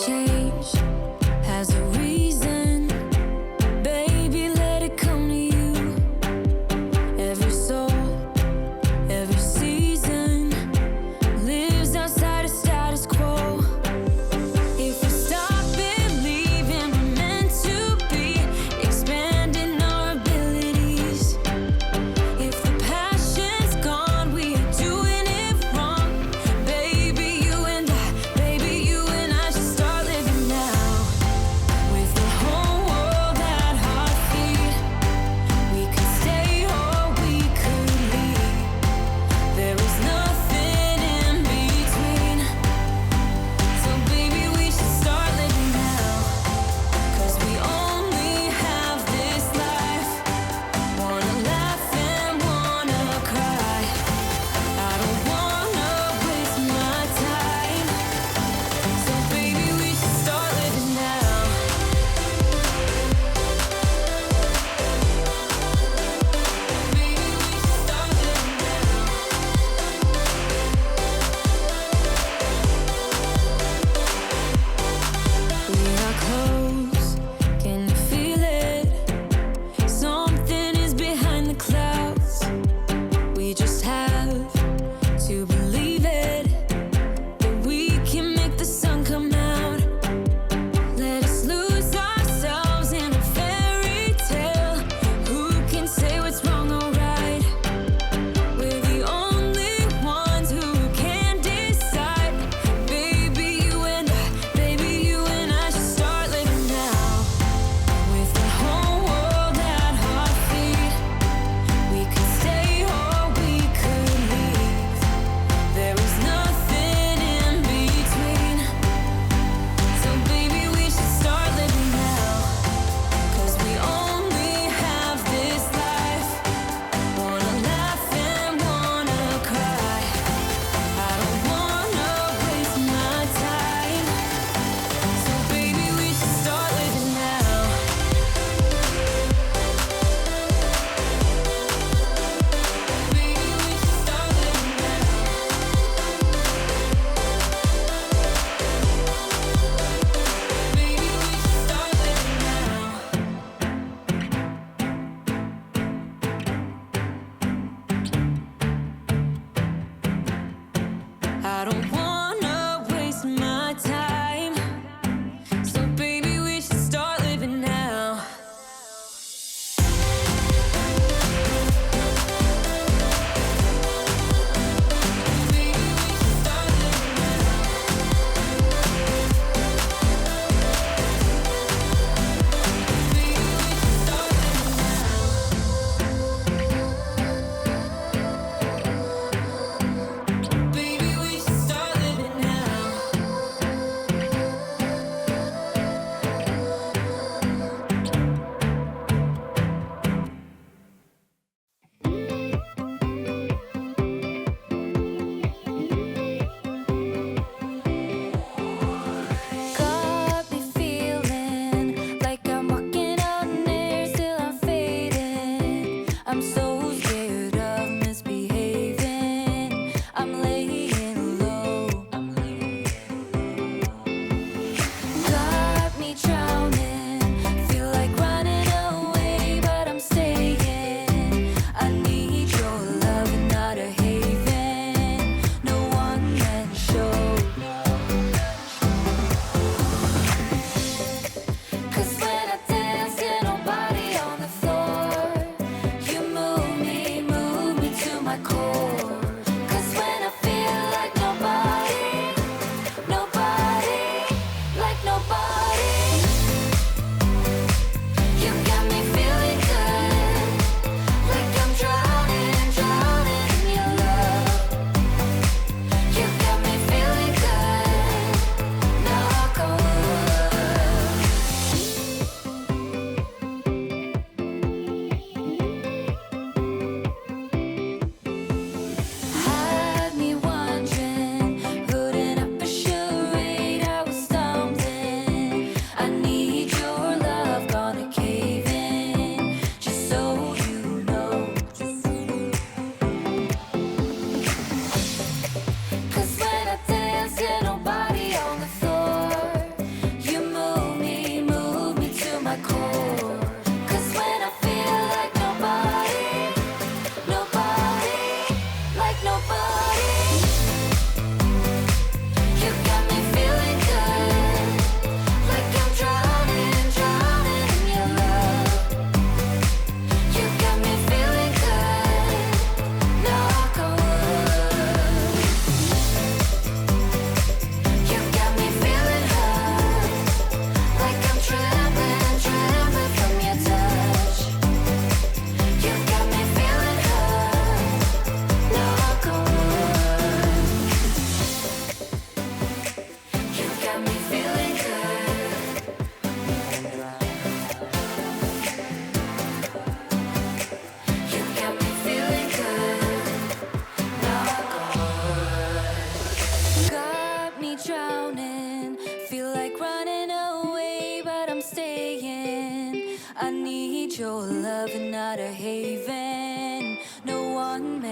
change has a reason. Baby, let it come to you. Every soul, every season lives outside of status quo. If we stop believing we're meant to be, expanding our abilities. If the passion's gone, we are doing it wrong. Baby, you and I should start living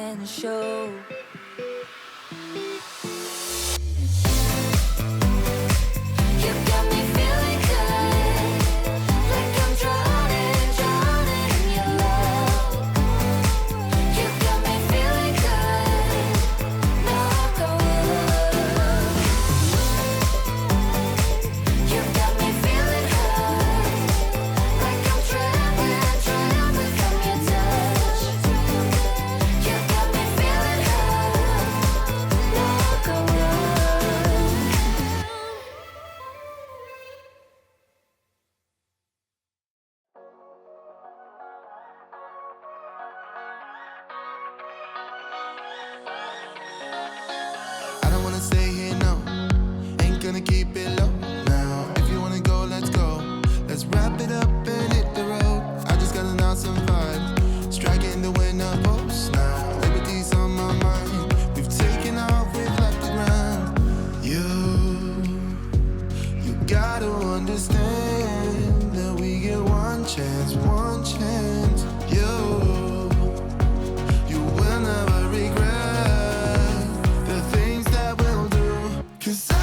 and show. You got me feeling good, like I'm drowning, drowning in your love. You got me feeling good, knock on wood. You got me feeling good, like I'm trembling, trembling from your touch. You got me feeling good, knock on wood. I don't wanna stay here, no. Ain't gonna keep it low now. If you wanna go, let's go. Let's wrap it up and hit the road. I just got an awesome vibe, striking the winner post now. Liberty's on my mind. We've taken off, we've left the ground. You gotta understand that we get one chance, one chance. You will never regret the things that we'll do. 'Cause I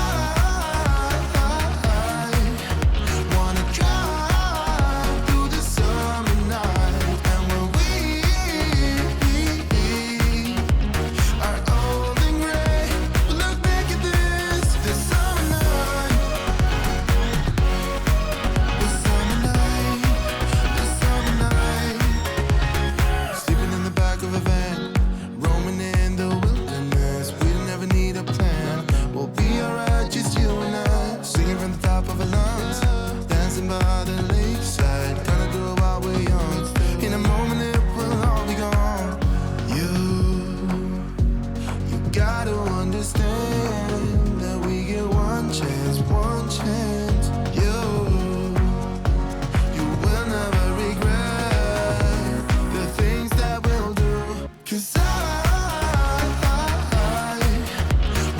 wanna drive through the summer night. And when we are old and gray, we'll look back at this summer night. The summer night, the summer night. Sleeping in the back of a van, roaming in the wilderness. We don't ever need a plan. We'll be alright, just you and I. Singing from the top of our lungs, dancing by the lakeside. Gonna do it while we're young. In a moment it will all be gone. You gotta understand that we get one chance, one chance. You will never regret the things that we'll do. 'Cause I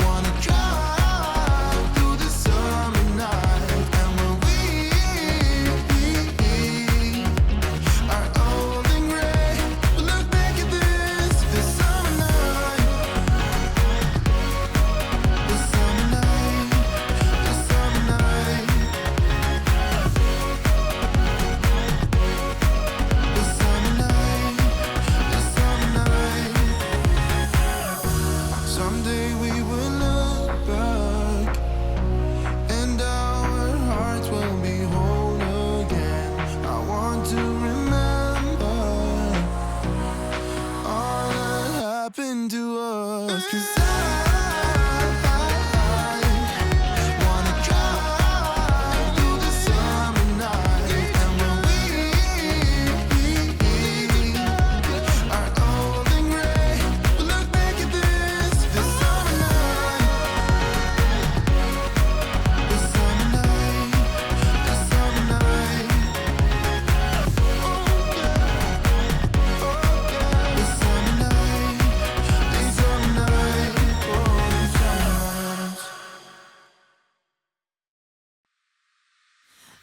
wanna drive through the summer night. And when we are old and gray, we'll look back at this summer night. The summer night, the summer night. The summer night, the summer night. Someday we will look back, and our hearts will be whole again. I want to remember all that happened to us. 'Cause I wanna drive through the summer night. And when we are old and gray, we'll look back at this summer night. The summer night, the summer night. Oh yeah, the summer night, the summer night, oh the summer night.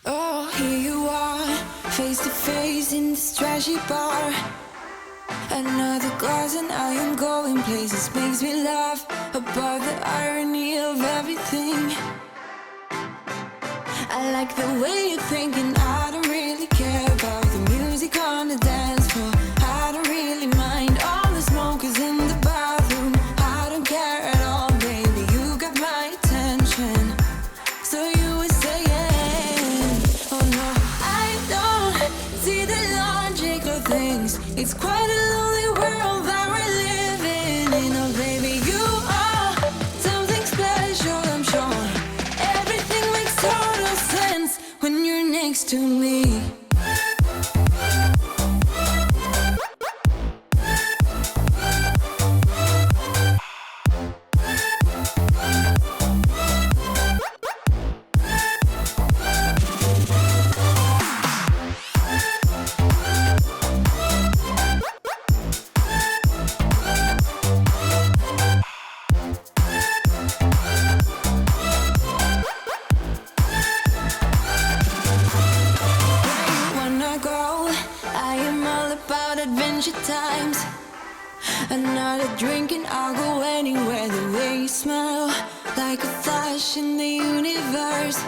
Oh, here you are, face to face in this trashy bar. Another glass and I am going places. Makes me laugh about the irony of everything. I like the way you're thinking. I don't really care about the music on the dance floor. I don't really mind all the smokers in the bathroom. I don't care at all, baby. You got my attention. So you were saying, oh no, I don't see the logic of things. It's quite a lonely world that we're living in. Oh baby, you are something special, I'm sure. Everything makes total sense when you're next to me. Another drink and I'll go anywhere. The way you smile, like a flash in the universe.